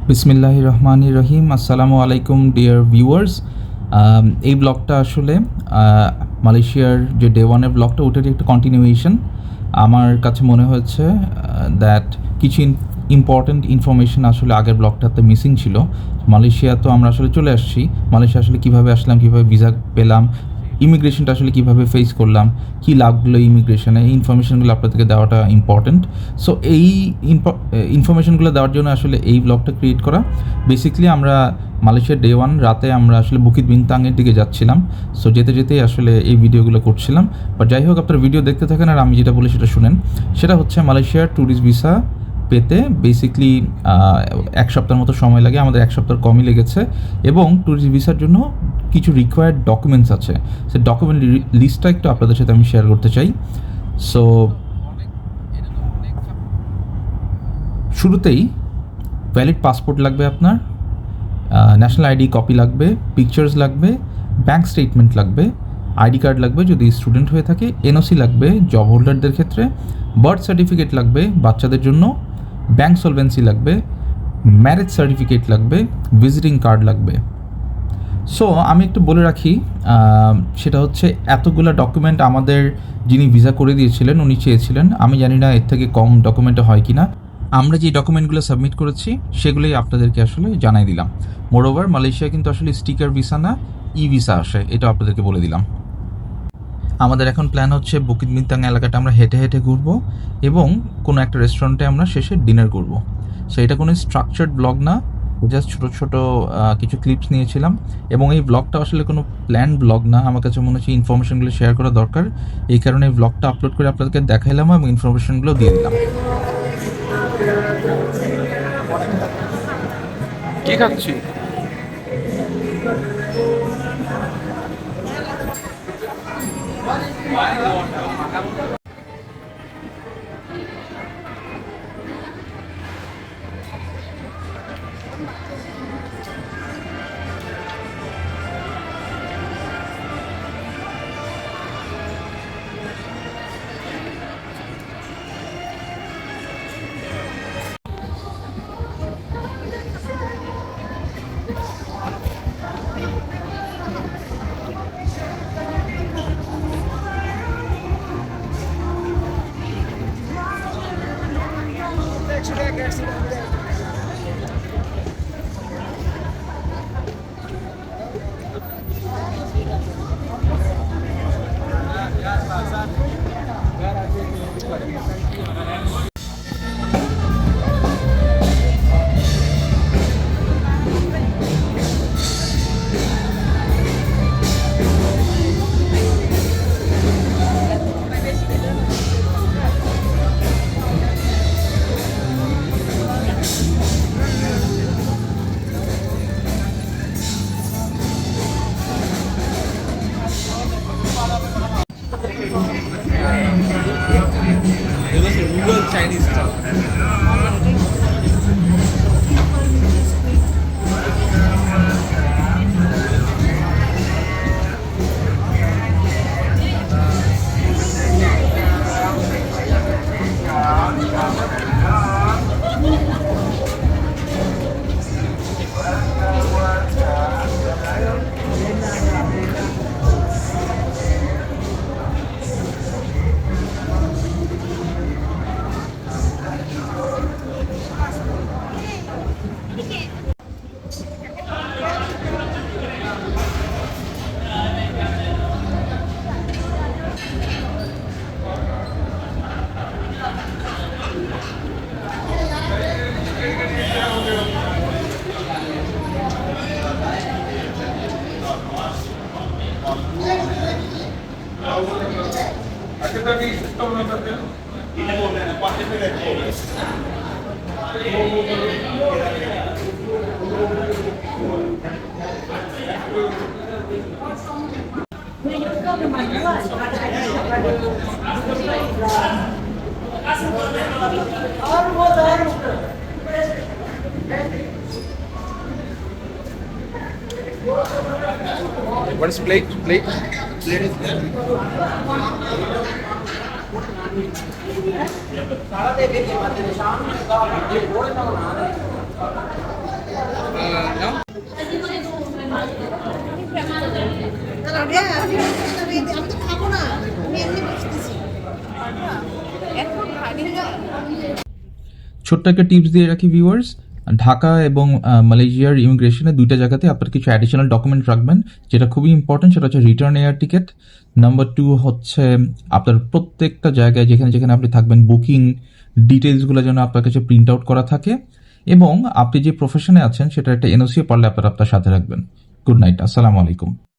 বিসমিল্লাহির রহমানির রহিম। আসসালামু আলাইকুম ডিয়ার ভিউয়ার্স। এই ব্লগটা আসলে মালয়েশিয়ার যে ডে ওয়ানের ব্লগটা ওটারই একটা কন্টিনিউয়েশন। আমার কাছে মনে হয়েছে দ্যাট কিছু ইম্পর্ট্যান্ট ইনফরমেশন আসলে আগের ব্লগটাতে মিসিং ছিল। মালয়েশিয়া তো আমরা আসলে চলে আসছি, মালয়েশিয়া আসলে কীভাবে আসলাম, কীভাবে ভিসা পেলাম, ইমিগ্রেশনটা আসলে কীভাবে ফেস করলাম, কী লাভগুলো ইমিগ্রেশনে, এই ইনফরমেশনগুলো আপনাদেরকে দেওয়াটা ইম্পর্ট্যান্ট। সো এই ইনফরমেশনগুলো দেওয়ার জন্য আসলে এই ব্লগটা ক্রিয়েট করা। বেসিক্যালি আমরা মালয়েশিয়ার ডে ওয়ান রাতে আমরা আসলে বুকিত বিনতাংয়ের দিকে যাচ্ছিলাম। সো যেতে যেতেই আসলে এই ভিডিওগুলো করছিলাম। বাট যাই হোক, আপনারা ভিডিও দেখতে থাকেন আর আমি যেটা বলি সেটা শুনেন। সেটা হচ্ছে মালয়েশিয়ার ট্যুরিস্ট ভিসা পেতে বেসিক্যালি 1 সপ্তাহের মতো সময় লাগে, আমাদের 1 সপ্তাহ কমই লেগেছে। এবং ট্যুরিস্ট ভিসার জন্য কিছু রিকোয়ার্ড ডকুমেন্টস আছে, সেই ডকুমেন্ট লিস্টটা একটু আপনাদের সাথে আমি শেয়ার করতে চাই। সো শুরুতেই ভ্যালিড পাসপোর্ট লাগবে আপনার, ন্যাশনাল আইডি কপি লাগবে, পিকচার্স লাগবে, ব্যাঙ্ক স্টেটমেন্ট লাগবে, আইডি কার্ড লাগবে যদি স্টুডেন্ট হয়ে থাকে, এনওসি লাগবে জব হোল্ডারদের ক্ষেত্রে, বার্থ সার্টিফিকেট লাগবে বাচ্চাদের জন্য, ব্যাঙ্ক সলভেন্সি লাগবে, ম্যারেজ সার্টিফিকেট লাগবে, ভিজিটিং কার্ড লাগবে। সো আমি একটু বলে রাখি, সেটা হচ্ছে এতগুলো ডকুমেন্ট আমাদের যিনি ভিসা করে দিয়েছিলেন উনি চেয়েছিলেন। আমি জানি না এর থেকে কম ডকুমেন্টে হয় কি না। আমরা যে ডকুমেন্টগুলো সাবমিট করেছি সেগুলোই আপনাদেরকে আসলে জানাই দিলাম। মোরওভার মালয়েশিয়া কিন্তু আসলে স্টিকার ভিসা না, ই ভিসা আসে, এটা আপনাদেরকে বলে দিলাম। আমাদের এখন প্ল্যান হচ্ছে বুকিত বিনতাং এলাকাটা আমরা হেঁটে হেঁটে ঘুরবো এবং কোনো একটা রেস্টুরেন্টে আমরা শেষে ডিনার করব। সো এটা কোনো স্ট্রাকচার্ড ব্লগ না, জাস্ট ছোটো ছোটো কিছু ক্লিপস নিয়েছিলাম। এবং এই ব্লগটা আসলে কোনো প্ল্যান ব্লগ না, আমার কাছে মনে হচ্ছে ইনফরমেশনগুলো শেয়ার করা দরকার, এই কারণে এই ব্লগটা আপলোড করে আপনাদেরকে দেখাইলাম এবং ইনফরমেশনগুলো দিয়ে দিলাম। কি খাচ্ছি? Chinese stuff. What is plate? Plate? Plate is there. ছোট্ট একটা টিপস দিয়ে রাখি ভিউয়ার্স, ঢাকা এবং মালয়েশিয়ার ইমিগ্রেশনে দুইটা জায়গাতে আপনার কিছু অ্যাডিশনাল ডকুমেন্ট রাখবেন, যেটা খুবই ইম্পর্টেন্ট। সেটা হচ্ছে রিটার্ন এয়ার টিকিট, নাম্বার 2 হচ্ছে আপনার প্রত্যেকটা জায়গায় যেখানে যেখানে আপনি থাকবেন বুকিং ডিটেলসগুলো যেন আপনার কাছে প্রিন্ট আউট করা থাকে, এবং আপনি যে প্রফেশনে আছেন সেটা একটা এনওসি পারলে আপনার সাথে রাখবেন। গুড নাইট, আসসালামু আলাইকুম।